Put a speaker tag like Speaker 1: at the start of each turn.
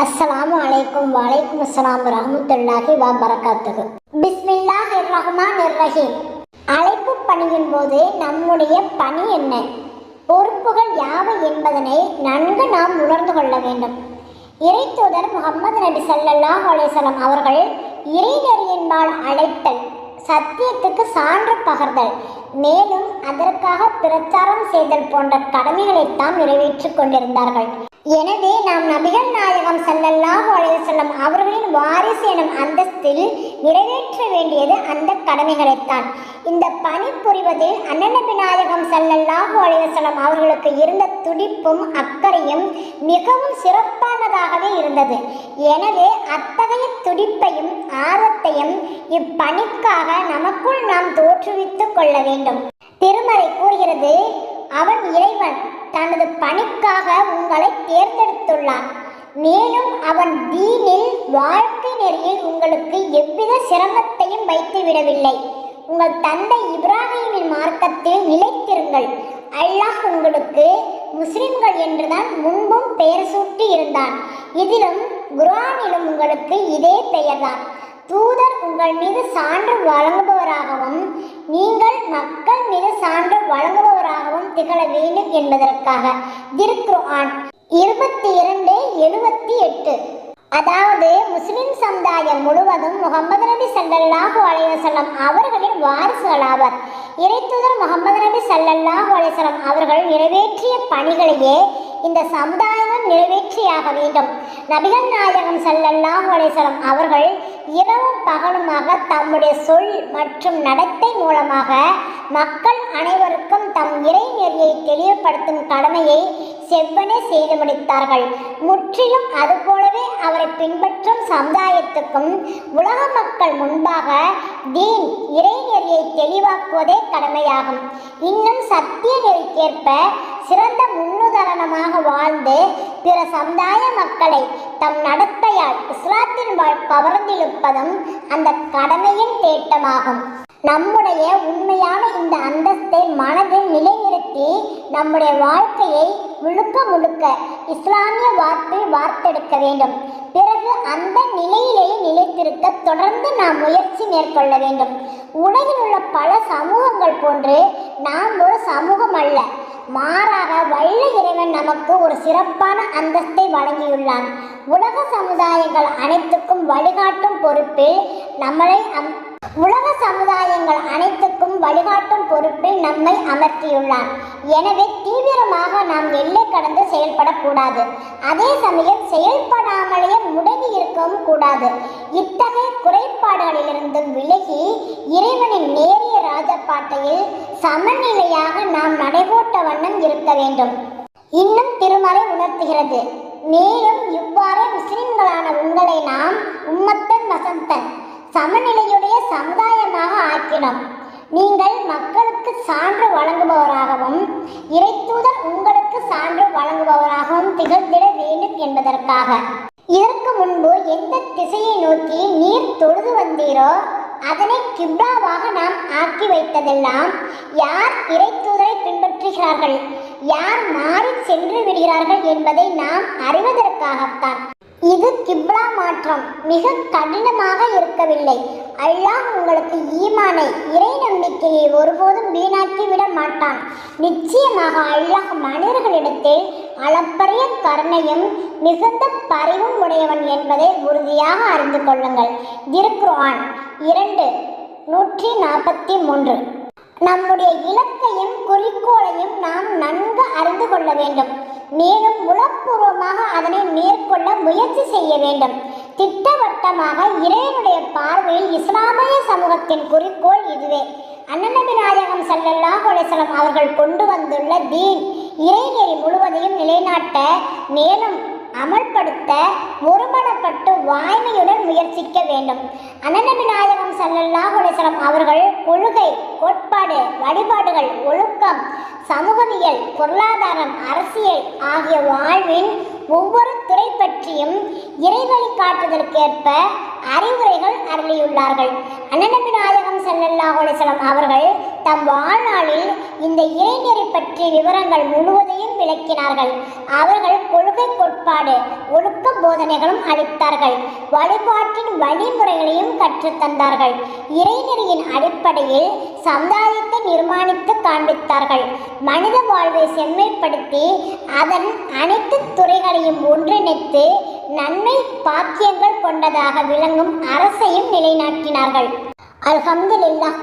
Speaker 1: அஸ்ஸலாமு அலைக்கும் வலைக்கும் அஸ்ஸலாம் வரஹ்மத்துல்லாஹி வபரகாத்துஹு. பிஸ்மில்லாஹிர் ரஹ்மானிர் ரஹீம். அழைப்பு பணியின் போது நம்முடைய பணி என்ன, பொறுப்புகள் யாவை என்பதனை நன்கு நாம் உணர்ந்து கொள்ள வேண்டும். இறைத்தூதர் முஹம்மது நபி ஸல்லல்லாஹு அலைஹி வஸல்லம் அவர்கள் இறைநெறியின்பால் அழைத்தல், சத்தியத்துக்கு சான்று பகர்தல், மேலும் அதற்காக பிரச்சாரம் செய்தல் போன்ற கடமைகளைத்தான் நிறைவேற்றிக் கொண்டிருந்தார்கள். எனவே நாம் நபிகள் நாயகம் ஸல்லல்லாஹு அலைஹி வஸல்லம் அவர்களின் வாரிசு எனும் அந்தஸ்தில் நிறைவேற்ற வேண்டியது அந்த கடமைகளைத்தான். இந்த பணி புரிவதில் அன்னநபி நாயகம் ஸல்லல்லாஹு அலைஹி வஸல்லம் அவர்களுக்கு இருந்த துடிப்பும் அக்கறையும் மிகவும் சிறப்பானதாகவே இருந்தது. எனவே அத்தகைய துடிப்பையும் ஆர்வத்தையும் இப்பணிக்காக நமக்குள் நாம் தோற்றுவித்துக் கொள்ள வேண்டும். திருமறை கூறுகிறது, அவன் இறைவன் தனது பணிக்காக உங்களை தேர்ந்தெடுத்துள்ளான். மேலும் அவன் தீனில், வாழ்க்கை நெறியில் உங்களுக்கு எவ்வித சிரமத்தையும் வைத்து விடவில்லை. உங்கள் தந்தை இப்ராஹிமின் மார்க்கத்தில் நிலைத்திருங்கள். அல்லாஹ் உங்களுக்கு முஸ்லிம்கள் என்றுதான் முன்பும் பெயர் சூட்டி இருந்தான். இதிலும் குர்ஆனிலும் உங்களுக்கு இதே பெயர்தான். தூதர் உங்கள் மீது சான்று வழங்குபவராகவும் நீங்கள் மக்கள் மீது சான்று வழங்குபவராகவும் திகழ வேண்டும் என்பதற்காக. திருக்குர்ஆன் 22:78. அதாவது முஸ்லிம் சமுதாயம் முழுவதும் முஹம்மது நபி ஸல்லல்லாஹு அலைஹி வஸல்லம் அவர்களின் வாரிசுகளாவர். இறைத்தூதர் முஹம்மது நபி ஸல்லல்லாஹு அலைஹி வஸல்லம் அவர்கள் நிறைவேற்றிய பணிகளையே இந்த சமுதாயம் நிறைவேற்றியாக வேண்டும். நபிகள் நாயகம் ஸல்லல்லாஹு அலைஹி வஸல்லம் அவர்கள் இரவும் பகலுமாக தம்முடைய சொல் மற்றும் நடத்தை மூலமாக மக்கள் அனைவருக்கும் தம் இறை நெறியை தெளிவுபடுத்தும் கடமையை செவ்வனே செய்து முடித்தார்கள். முற்றிலும் அதுபோலவே அவரை பின்பற்றும் சமுதாயத்துக்கும் உலக மக்கள் முன்பாக தீன், இறை நெறியை தெளிவாக்குவதே கடமையாகும். இன்னும் சத்திய நெறிக்கேற்ப சிறந்த முன்னுதாரணமாக வாழ்ந்து பிற சமுதாய மக்களை தம் நடத்தையால் இஸ்லாத்தின்பால் கவர்ந்திழுப்பதும் அந்த கடமையின் தேட்டமாகும். நம்முடைய உண்மையான இந்த அந்தஸ்தை மனதில் நிலைநிறுத்தி நம்முடைய வாழ்க்கையை முழுக்க இஸ்லாமிய வார்ப்பில் வார்த்தெடுக்க வேண்டும். பிறகு அந்த நிலையிலேயே நிலைத்திருக்க தொடர்ந்து நாம் முயற்சி மேற்கொள்ள வேண்டும். உலகில் உள்ள பல சமூகங்கள் போன்று நாம் ஒரு சமூகம் அல்ல, மாறாக வல்ல இறைவன் நமக்கு ஒரு சிறப்பான அந்தஸ்தை வழங்கியுள்ளான். உலக சமுதாயங்கள் அனைத்துக்கும் வழிகாட்டும் பொறுப்பில் நம்மை அமர்த்தியுள்ளான். எனவே தீவிரமாக நாம் எல்லை கடந்து செயல்படக்கூடாது. அதே சமயம் செயல்படாமலேயே முடங்கி இருக்கவும் கூடாது. இத்தகைய குறைபாடுகளிலிருந்து விலகி இறைவனின் நேரிய ராஜபாட்டையில் சமநிலையாக நாம் நடைபோட்ட வண்ணம் இருக்க வேண்டும். இன்னும் திருமறை உணர்த்துகிறது, மேலும் இவ்வாறே முஸ்லிம்களான உங்களை நாம் உம்மத்தன் வசந்தன், சமநிலையுடைய சமுதாயமாக ஆக்கினோம். நீங்கள் மக்களுக்கு சான்று வழங்குபவராகவும் இறைத்தூதர் உங்களுக்கு சான்று வழங்குபவராகவும் திகழ்ந்திட வேண்டும் என்பதற்காக. இதற்கு முன்பு எந்த திசையை நோக்கி நீர் தொழுது வந்தீரோ அதனை கிப்லாவாக நாம் ஆக்கி வைத்ததெல்லாம் யார் இறைத்தூதரை பின்பற்றுகிறார்கள், யார் மாறி சென்று விடுகிறார்கள் என்பதை நாம் அறிவதற்காகத்தான். இது கிப்லா மாற்றம் மிக கடினமாக இருக்கவில்லை. அல்லாஹ் உங்களுக்கு ஈமானை, இறை நம்பிக்கையை ஒருபோதும் வீணாக்கி விட மாட்டான். நிச்சயமாக அல்லாஹ் மனிதர்களிடத்தில் அளப்பரிய கருணையும் மிகுந்த பரிவும் உடையவன் என்பதை உறுதியாக அறிந்து கொள்ளுங்கள். திருக்குர்ஆன் 2:143. நம்முடைய இலக்கையும் குறிக்கோளையும் நாம் நன்கு அறிந்து கொள்ள வேண்டும். மேலும் உளப்பூர்வமாக அதனை மேற்கொள்ள முயற்சி செய்ய வேண்டும். திட்டவட்டமாக இறைவனுடைய பார்வையில் இஸ்லாமிய சமூகத்தின் குறிக்கோள் இதுவே. அன்னநபி நாயகம் ஸல்லல்லாஹு அலைஹி வஸல்லம் அவர்கள் கொண்டு வந்துள்ள தீன், இறைநெறி முழுவதையும் நிலைநாட்ட, மேலும் அமல்படுத்த ஒருமனப்பட்டு வாய்மையுடன் முயற்சிக்க வேண்டும். அன்னநபி நாயகம் ஸல்லல்லாஹு அலைஹி வஸல்லம் அவர்கள் கொள்கை, கோட்பாடு, வழிபாடுகள், ஒழுக்கம், சமூகவியல், பொருளாதாரம், அரசியல் ஆகிய வாழ்வின் ஒவ்வொரு துறை பற்றியும் இறை வழிகாட்டுதலுக்கேற்ப அறிவுரைகள் அருளியுள்ளார்கள். அன்னநபி நாயகம் ஸல்லல்லாஹு அலைஹி வஸல்லம் அவர்கள் தம் வாழ்நாளில் இந்த இறைநெறி பற்றிய விவரங்கள் முழுவதையும் விளக்கினார்கள். அவர்கள் கொள்கை கோட்பாடு ஒழுக்க போதனைகளும் அளித்தார்கள். வழிபாட்டின் வழிமுறைகளையும் கற்றுத்தந்தார்கள். இறைநெறியின் அடிப்படையில் சமுதாயத்தை நிர்மாணித்து காண்பித்தார்கள். மனித வாழ்வை செம்மைப்படுத்தி அதன் அனைத்து துறைகளையும் ஒன்றிணைத்து நன்மை பாக்கியங்கள் கொண்டதாக விளங்கும் அரசையும் நிலைநாட்டினார்கள். அல்ஹம்துலில்லாஹ்.